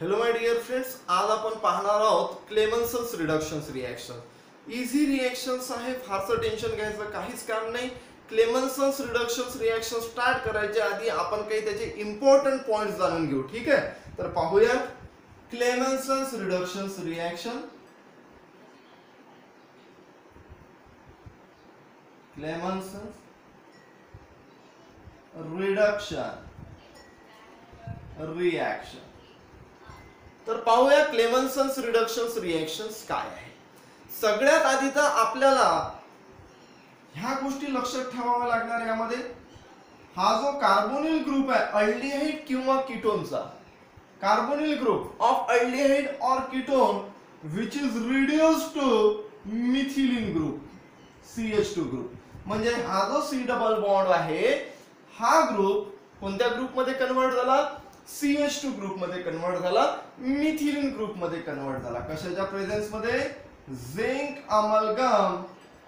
Hello माय Deere friends, आज आपण पाहणार आहोत क्लेमन्सन्स रिडक्शन्स रिएक्शन. इझी रिएक्शन्स आहे, फारसं टेन्शन घ्यायचं काहीच काम नाही. क्लेमन्सन्स रिडक्शन्स रिएक्शन स्टार्ट करायच्या आधी आपण काही त्याचे इम्पॉर्टंट पॉइंट्स जाणून घेऊ. ठीक आहे, तर पाहूया Clemmensen's reductions reaction. Clemmensen's reduction reaction. तर पाहूया क्लेमन्सन्स रिडक्शन्स रिएक्शन्स काय आहे. सगळ्यात आधी तर आपल्याला ह्या गोष्टी लक्षात ठेवाव्या लागणार. यामध्ये हा जो कार्बोनिल ग्रुप आहे अल्डिहाइड किंवा कीटोनचा, कार्बोनिल ग्रुप ऑफ अल्डिहाइड और ketone which is reduced to methylene group CH2 group. म्हणजे हा जो C डबल बॉन्ड आहे हा ग्रुप कोणत्या ग्रुप मध्ये कन्वर्ट झाला? CH2 ग्रुप मध्ये कन्वर्ट झाला, मिथिलीन ग्रुप मध्ये कन्वर्ट झाला. कशाच्या प्रेझेन्स मध्ये? Zinc amalgam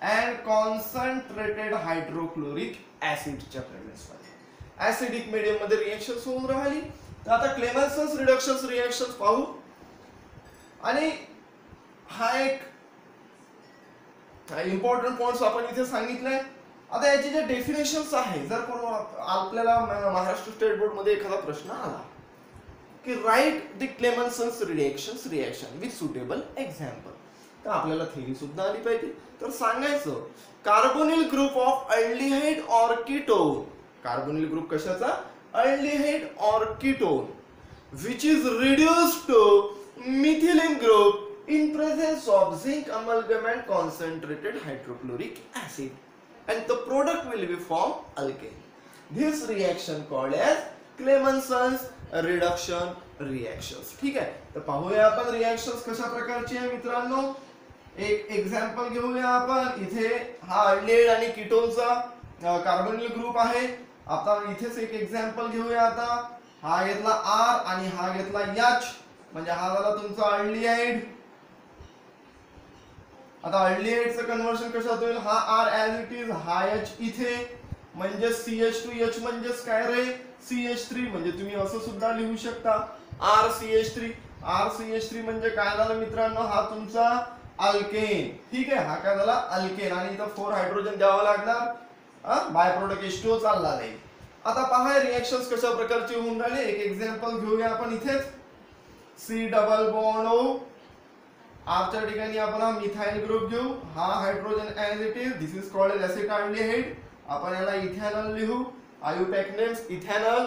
and concentrated hydrochloric ऍसिडच्या प्रेझेन्स मध्ये ऍसिडिक मीडियम मध्ये रिएक्शन होऊन राहिली. तर आता क्लेमन्सन्स रिडक्शन्स रिएक्शन पाहू. आणि हा एक इम्पॉर्टंट पॉइंट्स आपण इथे सांगितलंय. आता याची जे डेफिनेशन्स आहे, जर कोण आपल्याला महाराष्ट्र स्टेट बोर्ड मध्ये एखादा प्रश्न आला की write the Clemmensen's reactions reaction with suitable example, तर आपल्याला थेरी सुद्धा आली पाहिजे. तर सांगायचं कार्बोनिल ग्रुप ऑफ अल्डिहाइड और कीटोन, कार्बोनिल ग्रुप कशाचा? अल्डिहाइड और ketone which is reduced to methylene group in presence of zinc amalgam and concentrated hydrochloric acid and the product will be formed alkane. This reaction called as Clemenson's reduction reactions. ठीक आहे, तर पाहूया आपण reactions कशा प्रकारची आहे मित्रांनो. एक एक्झाम्पल घेऊया आपण. इथे हा अल्डिहाइड आणि कीटोनचा कार्बोनिल ग्रुप आहे. आता इथेच एक एक्झाम्पल घेऊया. आता हा घेतला R आणि हा घेतला H, म्हणजे हा झाला तुमचा अल्डिहाइड. आता अल्डिहाइडचं कन्वर्शन कशात होईल? हा R ऍज इट इज, हा H इथे, म्हणजे CH2H म्हणजेच काय रे? CH3. म्हणजे तुम्ही असं सुद्धा लिहू शकता RCH3. RCH3 म्हणजे काय झालं मित्रांनो? हा तुमचा अल्केन. ठीक आहे, हा काय झाला? अल्केन. आणि इथं 4 हायड्रोजन द्यावा लागणार, बाय प्रोडक्ट H2O चालला नाही. आता पहा रिएक्शन्स कशा प्रकारचे होऊन राहिले. एक एक्झाम्पल घेऊया आपण इथेच. C double bond O, R च्या ठिकाणी आपण हा मिथाइल ग्रुप घेऊ. हा hydrogen as it is, this is called as acetaldehyde. आपण याला इथेनॉल लिहू. IUPAC names ethanal.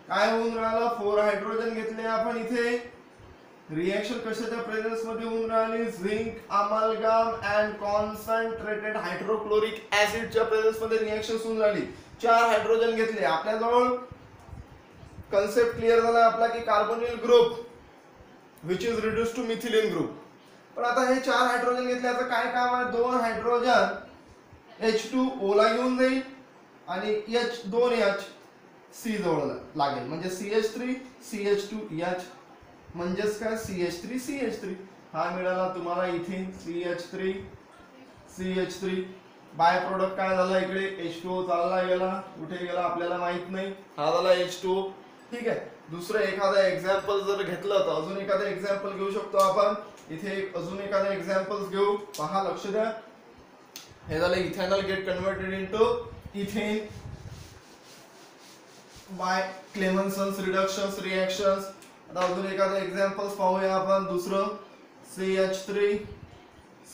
काय होऊन राहिलं? 4 हायड्रोजन घेतले आपण इथे. रिएक्शन कशाच्या प्रेझेन्स मध्ये होऊन राहिली? Zinc amalgam and concentrated hydrochloric ऍसिडच्या प्रेझेन्स मध्ये रिएक्शन होऊन राहिली. 4 हायड्रोजन घेतले. आपल्याजवळ कन्सेप्ट क्लिअर झाला आपला की carbonyl group which is reduce to methylene group. पण आता हे 4 हायड्रोजन घेतल्याचं काय काम आहे? 2 हायड्रोजन H2O ला घेऊन जाईल आणि H2H C जवळ लागेल, म्हणजे CH3 CH2H म्हणजेच काय? CH3 CH3. हा मिळाला तुम्हाला इथे CH3 CH3. बाय प्रोडक्ट काय झाला? इकडे H2O चालला गेला, कुठे गेला आपल्याला माहित नाही. हा झाला H2O. ठीक आहे, दुसरं एखादा एक्झाम्पल जर घेतलं तर अजून एखादा एक्झाम्पल घेऊ शकतो आपण. इथे अजून एखादा एक्झाम्पल्स घेऊ. पहा, लक्ष द्या. हे झालं ethanol get converted into ethane by Clemmensen's reductions reactions. आता अजून एखादा एक्झाम्पल्स पाहूया आपण. दुसरं CH3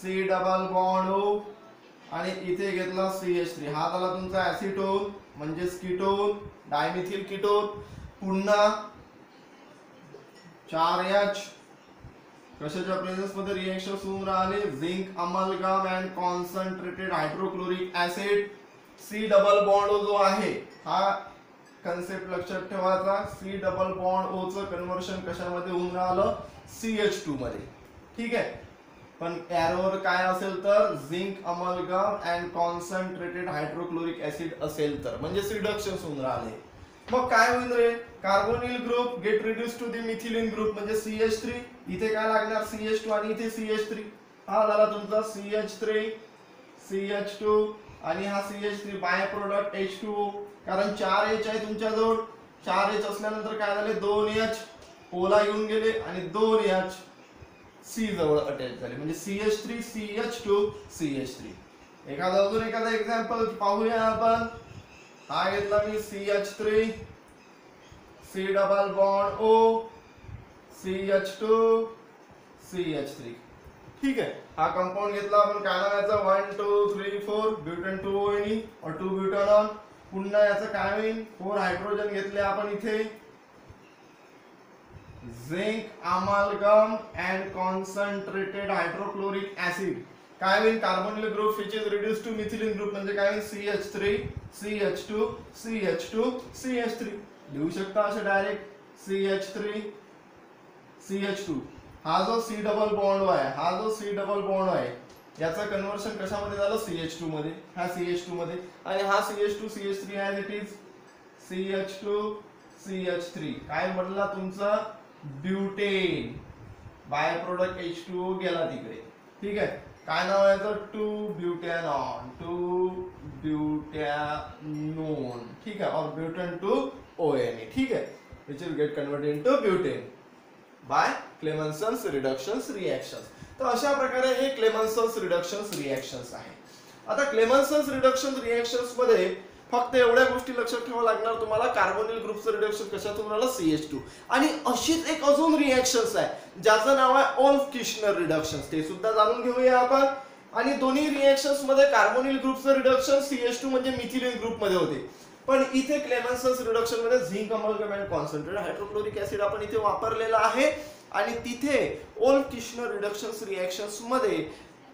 C double bond O आणि इथे घेतला CH3. हा झाला तुमचा ऍसिटोन म्हणजेच कीटोन, डायमिथिल कीटोन. पुन्हा 4H कशाच्या प्रेझेन्स मध्ये रिएक्शन होऊन राहिले? Zinc amalgam and concentrated hydrochloric acid. C double bond O जो आहे हा कन्सेप्ट लक्षात ठेवायचा. C डबल बॉन्ड O चं कन्वर्शन कशामध्ये होऊन राहिलं? CH2 मध्ये. ठीक आहे, पण एरोवर काय असेल तर zinc amalgam and concentrated hydrochloric acid असेल तर, म्हणजे रिडक्शन होऊन राहिले. मग काय होईल रे? Carbonyl group get reduce to the methylene group, म्हणजे CH3. इथे काय लागणार? CH2 आणि इथे CH3. हा झाला तुमचा CH3 CH2 आणि हा CH3 बाय प्रोडक्ट H2O. कारण 4H आहे तुमच्याजवळ. 4H असल्यानंतर काय झाले? 2H O ला येऊन गेले आणि 2 H C जवळ अटॅच झाले म्हणजे CH3 CH2 CH3. एखादा एक्झाम्पल पाहूया आपण. हा घेतला मी CH3 C double bond O CH2 CH3. ठीक आहे. हा कंपाऊंड घेतला आपण काय नाव याचं 1 2 3 4 ब्युटेन 2 ONE और 2 ब्युटानॉन. पुन्हा याचं काय होईल 4 हायड्रोजन घेतले आपण इथे zinc amalgam and concentrated hydrochloric acid. काय होईल carbonyl group which is reduce to methylene group म्हणजे काय होईल CH3 CH2 CH2 CH3. लिहू शकता असे डायरेक्ट CH3 CH2. हा जो C डबल बॉन्ड आहे याचं कन्वर्शन कशामध्ये झालं CH2 मध्ये. हा CH2 मध्ये आणि हा CH2 CH3 as it is CH2 CH3. काय म्हटला तुमचा ब्युटेन बाय प्रोडक्ट H2O गेला तिकडे. ठीक आहे. काय नाव आहे याचं 2 ब्युटॅनॉन 2 ब्युटॅनोन. ठीक आहे और ब्युटेन 2 ONE. ठीक आहे which will get converted into butane by Clemenson's reductions reactions. तर अशा प्रकारे हे क्लेमन्सन्स रिडक्शन्स रिएक्शन्स आहे. आता क्लेमन्सन्स रिडक्शन रिएक्शन्स मध्ये फक्त एवढ्या गोष्टी लक्षात ठेवावं लागणार तुम्हाला. कार्बोनिल ग्रुपचं रिडक्शन कशातून झालं CH2 आणि अशीच एक अजून रिएक्शन्स आहे ज्याचं नाव आहे ओल्फ किशनर रिडक्शन्स. ते सुद्धा जाणून घेऊया आपण. आणि दोन्ही रिएक्शन्स मध्ये कार्बोनिल ग्रुपचं रिडक्शन CH2 म्हणजे मिथिलीन ग्रुप मध्ये होते पण इथे क्लेमन्सन्स रिडक्शन मध्ये zinc amalgam and concentrated hydrochloric acid आपण इथे वापरलेला आहे आणि तिथे ओल्फ किशनर रिडक्शन्स रिएक्शन्स मध्ये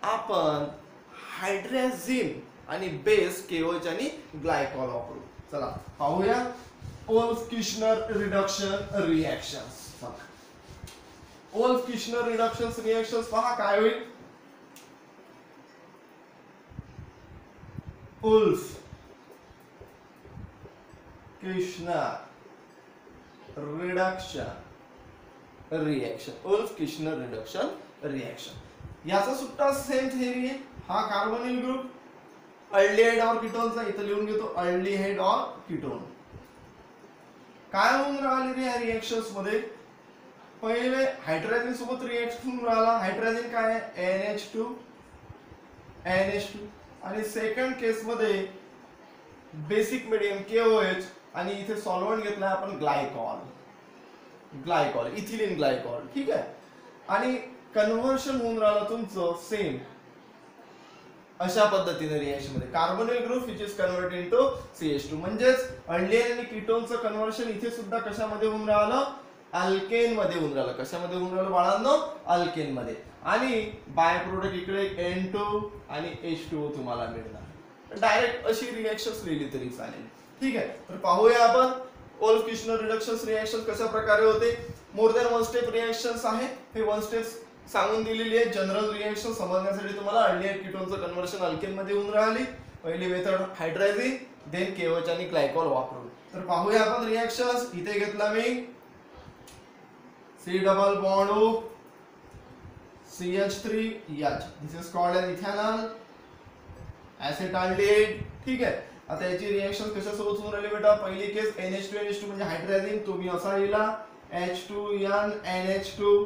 आपण हायड्रोजन आणि बेस KOH आणि ग्लायकॉल वापरू. चला पाहूया ओल्फ किशनर रिडक्शन रिएक्शन्स. ओल्फ किशनर रिडक्शन्स रिएक्शन्स पहा काय होईल. ओल्फ किशनर रिडक्शन रिएक्शन. ओल्फ किशनर रिडक्शन रिएक्शन याचा सुद्धा सेम थेअरी आहे. हा कार्बोनिल ग्रुप अल्डिहाइड और कीटोनचा इथे लिहून घेतो अल्डिहाइड और कीटोन. काय होऊन राहिले या रिएक्शन्स मध्ये पहिले हायड्रोजन सोबत रिएक्शन होऊन राहिला. हायड्रोजन काय आहे NH2 आणि सेकंड केस मध्ये बेसिक मीडियम KOH आणि इथे सॉल्व्हंट घेतलाय आपण ग्लायकॉल इथिलीन ग्लायकॉल. ठीक आहे. आणि कन्व्हर्शन होऊन राहिलं तुमचं सेम अशा पद्धतीने रिएक्शन मध्ये carbonyl group which is converted into CH2 म्हणजेच अल्डिहाइड आणि कीटोनचं कन्वर्शन इथे सुद्धा कशामध्ये होऊन राहिलं अल्केन मध्ये होऊन राहिलं. कशामध्ये होऊन राहिलं बाळांनो अल्केन मध्ये. आणि बाय प्रोडक्ट इकडे N2 आणि H2O तुम्हाला मिळणार. डायरेक्ट अशी रिएक्शन्स लिहिली तरी चालेल. ठीक आहे. तर पाहूया आपण ओल्फ किशनर रिडक्शन्स रिएक्शन कशा प्रकारे होते. More than one step reactions आहे. हे वन स्टेप सांगून दिलेली आहे. जनरल रिएक्शन समजण्यासाठी तुम्हाला अल्डिहाइड कीटोनचं कन्वर्शन अल्केन मध्ये होऊन राहिली. पहिली मेथड हायड्रोजन देन KOH आणि ग्लायकॉल वापरून. तर पाहूया आपण रिएक्शन्स. इथे घेतला मी C double bond O CH3H. This is called an ethanol acetaldehyde. ठीक आहे. आता याची रिएक्शन कशासोबत होऊन राहिली बेटा. पहिली केस NH2 म्हणजे हायड्रोजन तुम्ही असा लिहिला H2N NH2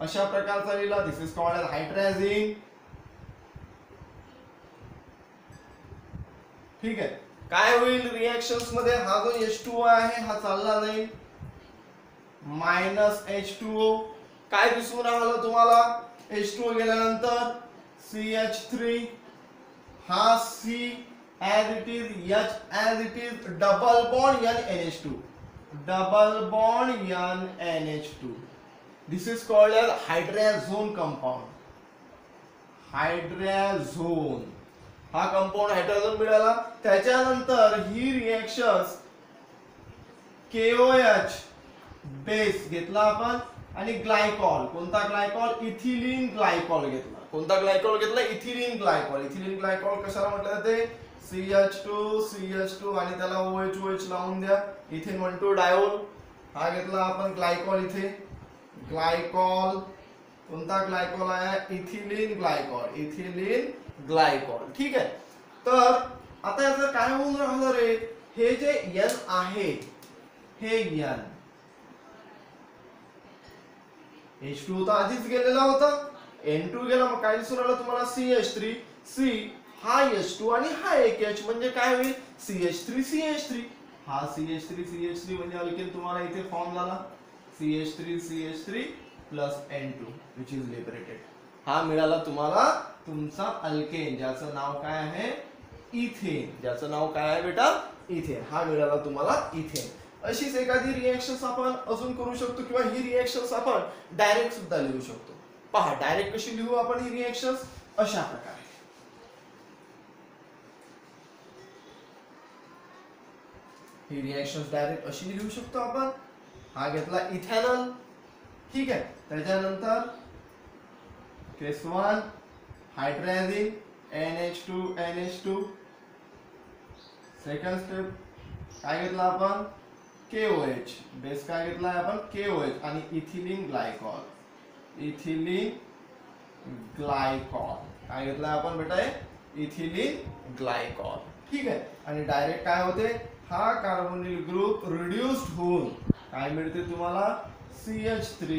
अशा प्रकारचा लिहिला. दिस इज कॉल्ड एज हायड्रोजन. ठीक आहे. काय होईल रिएक्शन्स मध्ये हा जो H2O आहे हा चालला नाही -H2O. काय दिसून राहिलं तुम्हाला H2O गेल्यानंतर CH3 हा C as it is H as it is double bond N NH2 double bond N NH2. This is called as hydrazone compound. Hydrazone हा कंपाऊंड हायड्रोजन मिळाला. त्याच्यानंतर ही रिएक्शन्स KOH बेस घेतला आपण आणि ग्लायकॉल. कोणता glycol ethylene glycol घेतला. कोणता glycol घेतला इथिलीन ग्लायकॉल. इथिलीन ग्लायकॉल कशाला म्हटलं जाते CH2 आणि त्याला OH लावून द्या. इथेन 1,2 डायोल हा घेतला आपण ग्लायकॉल. इथे ग्लायकॉल कोणता ग्लायकॉल आहे इथिलीन ग्लायकॉल. ठीक आहे. तर आता याचं काय होऊन राहिलं रे हे जे N आहे हे N H2 तर आधीच गेलेला होता, N2 गेला, मग काय दिसून आलं तुम्हाला CH3, C हा H2 आणि हा एक H म्हणजे काय होईल CH3 हा CH3 म्हणजे अल्केन तुम्हाला इथे फॉर्म झाला CH3 plus N2 which is liberated. हा मिळाला तुम्हाला तुमचा अल्केन, ज्याचं नाव काय आहे इथेन. ज्याचं नाव काय आहे बेटा इथेन. हा मिळाला तुम्हाला इथेन. अशीच एखादी रिएक्शन्स आपण अजून करू शकतो किंवा ही रिएक्शन्स आपण डायरेक्ट सुद्धा लिहू शकतो. पहा डायरेक्ट कशी लिहू आपण ही रिएक्शन्स, अशा प्रकारे ही रिएक्शन्स डायरेक्ट अशी लिहू शकतो आपण. हा घेतला इथेनॉल, ठीक आहे. त्याच्यानंतर केस 1 हायड्रोजन NH2 सेकंड स्टेप काय घेतला आपण KOH, बेस काय घेतला आपण KOH आणि इथिलीन ग्लायकॉल काय घेतला आपण बेटा इथिलीन ग्लायकॉल, ठीक आहे. आणि डायरेक्ट काय होते हा कार्बोनिल ग्रुप रिड्यूस्ड होऊन काय मिळते तुम्हाला CH3,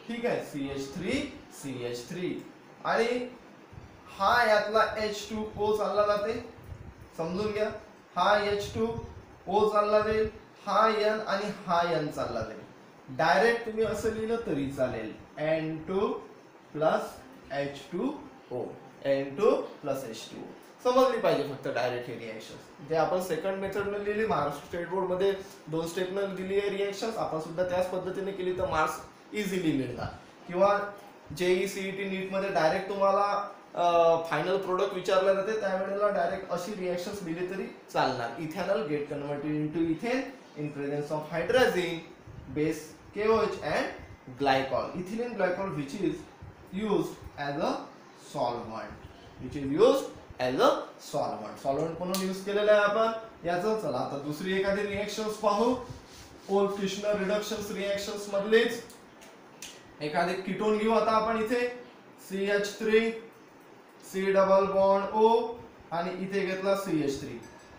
ठीक आहे. CH3 आणि हा यातला H2O चालला जाते, समजून घ्या. हा H2O चालला जाईल, हा N आणि हा N चालला जाईल. डायरेक्ट तुम्ही असं लिहिलं तरी चालेल N2 plus H2O, N2 plus H2O. समजली पाहिजे फक्त डायरेक्ट हे रिएक्शन जे आपण सेकंड मेथडने लिहिली, महाराष्ट्र स्टेट बोर्ड मध्ये 2 स्टेपनं दिली आहे रिएक्शन. आपण सुद्धा त्याच पद्धतीने केली तर मार्क्स इझिली मिळणार. किंवा JEE CET नीट मध्ये डायरेक्ट तुम्हाला फायनल प्रोडक्ट विचारले जाते, त्यावेळेला डायरेक्ट अशी रिएक्शन्स दिली तरी चालणार. Ethanol get converted into ethane in presence of hydrogen, base KOH and glycol, ethylene glycol which is used as a solvent. Solvent म्हणून यूज केलेलं आहे आपण याचं. चला आता दुसरी एखादी रिएक्शन्स पाहू. ओल्फ-किर्शनर रिडक्शन्स रिएक्शन्स मधलेच एखादे कीटोन घेऊ आता आपण. इथे CH3 C double bond O आणि इथे घेतला CH3,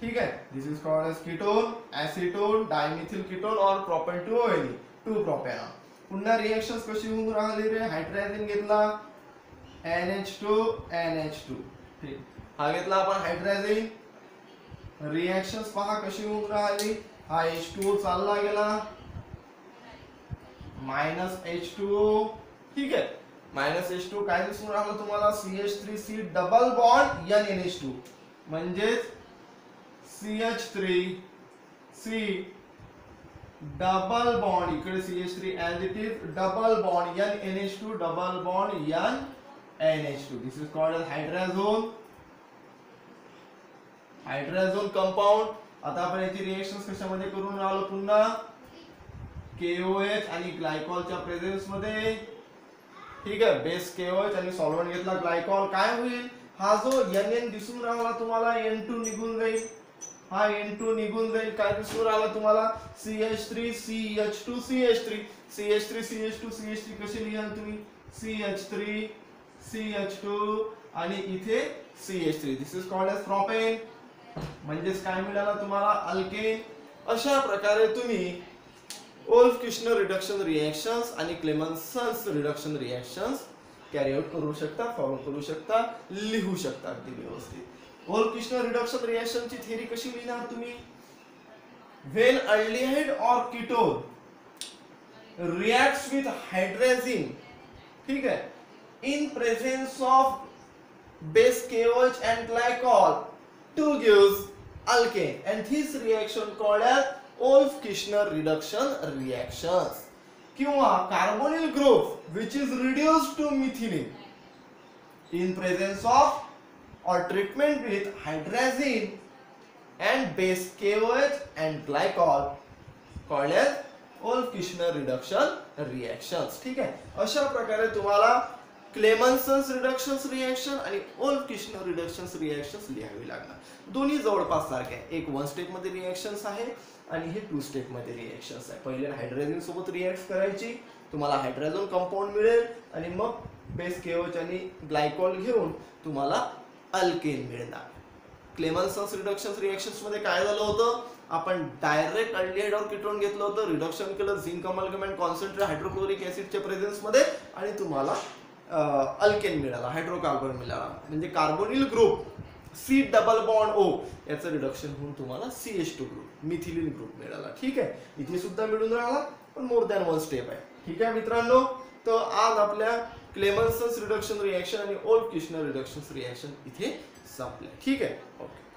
ठीक आहे. This is called as ketone, acetone, dimethyl ketone और प्रोपेन टू ONE 2 प्रोपेनॉल. पुन्हा रिएक्शन्स कशी होऊन राहिली रे. हायड्रोजन घेतला NH2, ठीक. हा घेतला आपण हायड्रोजन. रिएक्शन्स पहा कशी होऊन राहिली. हा H2O चालला गेला मायनस H2O, ठीक आहे. मायनस H2 काय दिसून राहिलं तुम्हाला CH3C डबल बॉन्ड NH2 म्हणजेच CH3C डबल बॉन्ड, इकडे CH3 as it is double bond NH2 double bond NH2. This is called as hydrogen compound. आता आपण याची रिएक्शन्स कशामध्ये करून राहिलो पुन्हा KOH आणि ग्लायकॉलच्या प्रेझेन्स मध्ये, ठीक आहे. बेस KOH आणि सॉल्व्हेंट घेतला ग्लायकॉल. काय होईल हा जो NN दिसून राहिला तुम्हाला N2 निघून जाईल. हा N2 निघून जाईल. काय दिसून राहिला तुम्हाला CH3 CH2 CH3 कशी लिहाल तुम्ही CH3 CH2 आणि इथे CH3. This is called as propane. म्हणजेच काय मिळाला तुम्हाला अल्केन. अशा प्रकारे तुम्ही ओल्फ-किर्शनर रिडक्शन रिएक्शन्स आणि क्लेमेन्सन्स रिडक्शन रिएक्शन्स कॅरी आउट करू शकता, फॉलो करू शकता, लिहू शकता अगदी व्यवस्थित. ओल्फ-किर्शनर रिडक्शन रिएक्शन ची थिअरी कशी लिहिणार तुम्ही. व्हेन अल्डिहाइड और कीटोन रिएक्ट्स विथ हायड्रोजन, ठीक आहे, in presence of base KOH and glycol to gives alkane, and this reaction called as Wolff-Kishner reduction reactions. किंवा carbonyl group which is reduced to methylene in presence of or treatment with hydrazine and base KOH and glycol called as Wolff-Kishner reduction reactions, ठीक आहे. अशा प्रकारे तुम्हाला क्लेमेन्सन्स रिडक्शन्स reaction आणि ओल्फ-किर्शनर रिडक्शन्स reactions लिहावी लागणार. दोन्ही जवळपास सारखे आहे. एक 1 स्टेप मध्ये रिएक्शन्स आहे आणि हे 2 स्टेप मध्ये रिएक्शन्स आहे. पहिले हायड्रोजन सोबत रिएक्ट करायची, तुम्हाला हायड्रोजन कंपाऊंड मिळेल आणि मग बेस KOH आणि ग्लायकॉल घेऊन तुम्हाला अल्केन मिळणार. क्लेमेन्सन्स रिडक्शन्स रिएक्शन्स मध्ये काय झालं होतं, आपण डायरेक्ट अल्डिहाइड कीटोन घेतलं होतं, रिडक्शन केलं झिंक अमॅल्गमेट कॉन्सन्ट्रेट हायड्रोक्लोरिक ऍसिडच्या प्रेझेन्स मध्ये आणि तुम्हाला अल्केन मिळाला, हायड्रोकार्बन मिळाला. म्हणजे carbonyl group C double bond O याचं रिडक्शन होऊन तुम्हाला CH2 ग्रुप मिथिलीन ग्रुप मिळाला. ठीक आहे, इथे सुद्धा मिळून राहिला पण मोर दॅन वन स्टेप आहे. ठीक आहे मित्रांनो, तर आज आपल्या क्लेमन्सन्स रिडक्शन रिएक्शन आणि ओल्फ किशनर रिडक्शन रिएक्शन इथे संपल्या. ठीक आहे, ओके.